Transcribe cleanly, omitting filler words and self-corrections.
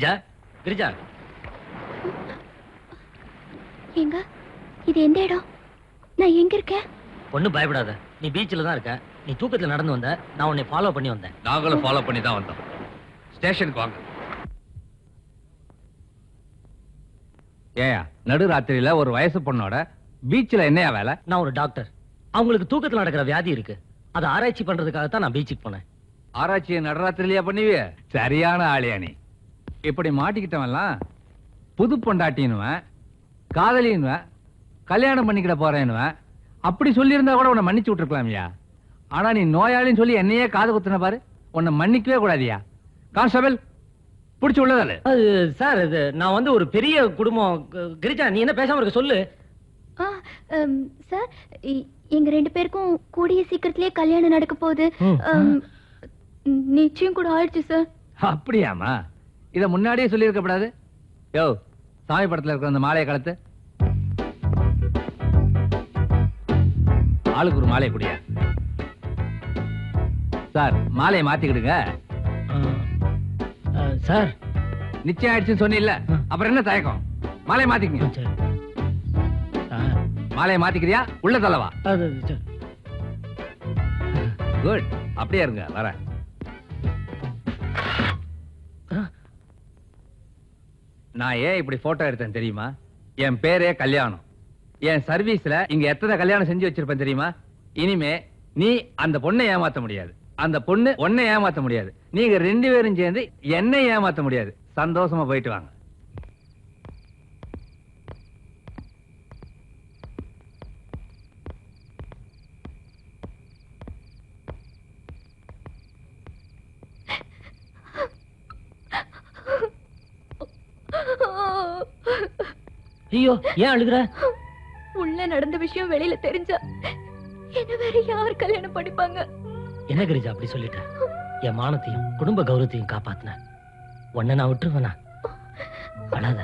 கிரிஜா, கிரிஜா. எங்க இது எந்த இடம்? நான் எங்க இருக்கேன்? ஒண்ணும் பயப்படாத, நீ பீச்சில் தான் இருக்க. நீ தூக்கத்துல நடந்து வந்த, நான் உன்னை ஃபாலோ பண்ணி வந்தேன். நாங்களும் ஃபாலோ பண்ணி தான் வந்தோம். ஸ்டேஷனுக்கு வாங்க. ஏயா நடுராத்திரியில ஒரு வயசு பொண்ணோட பீச்சில் என்னையா வேலை? நான் ஒரு டாக்டர். அவங்களுக்கு தூக்கத்துல நடக்கிற வியாதி இருக்கு. அதை ஆராய்ச்சி பண்றதுக்காக தான் நான் பீச்சுக்கு போனேன். ஆராய்ச்சியை நடுராத்திரிலையா பண்ணுவிய? சரியான ஆளியா நீ. இப்படி மாட்டிக்கிட்டவன்லாம் புது பொண்டாட்டின்னுவன், காதலின்னுவன், கல்யாணம் பண்ணிக்கிட போறேன்னுவன். அப்படி சொல்லியிருந்தா கூட உன்னை மன்னிச்சு விட்டுருக்கலாமியா. ஆனா நீ நோயாளின்னு சொல்லி என்னையே காது குத்துன பாரு, உன்னை மன்னிக்கவே கூடாதியா. கான்ஸ்டபிள், பிடிச்சு உள்ளதால. அது சார், இது நான் வந்து ஒரு பெரிய குடும்பம். கிரிஜா, நீ என்ன பேசாம இருக்க சொல்லு. சார், எங்க 2 பேருக்கும் கூடிய சீக்கிரத்திலேயே கல்யாணம் நடக்க போகுது. நிச்சயம் கூட ஆயிடுச்சு சார். அப்படியாமா? இத முன்னாடியே சொல்லி இருக்க கூடாது. யோ, சாமி படத்துல இருக்கிற அந்த மாலையை கலத்து. ஆளுக்கு ஒரு மாலையை குடியா. சார், மாலையை மாத்திக்கிடுங்க. சார், நிச்சயம் ஆயிடுச்சுன்னு சொன்னில்ல, அப்புறம் என்ன தயக்கம்? மாலையை மாத்திக்கங்க. மாலையை மாத்திக்கிறியா? உள்ள தள்ளவா? குட், அப்படியே இருங்க, வரேன். நான் ஏன் இப்படி போட்டோ எடுத்தேன் தெரியுமா? என் பேரே கல்யாணம். என் சர்வீஸ்ல இங்க எத்தனை கல்யாணம் செஞ்சு வச்சிருப்பேன் தெரியுமா? இனிமே நீ அந்த பொண்ணை ஏமாத்த முடியாது, அந்த பொண்ணு உன்னை ஏமாத்த முடியாது. நீங்க 2 பேரும் சேர்ந்து என்னை ஏமாத்த முடியாது. சந்தோஷமா போயிட்டு வாங்க. ஐயோ, ஏன் அழுகுற? உள்ள நடந்த விஷயம் வெளியில தெரிஞ்சா என்ன வேற யார் கல்யாணம் பண்ணிப்பாங்க? என்ன கிரிஜா அப்படி சொல்லிட்ட? என் மானத்தையும் குடும்ப கௌரவத்தையும் காப்பாத்தின உன்னை நான் விட்டுருவேனா? அழாத.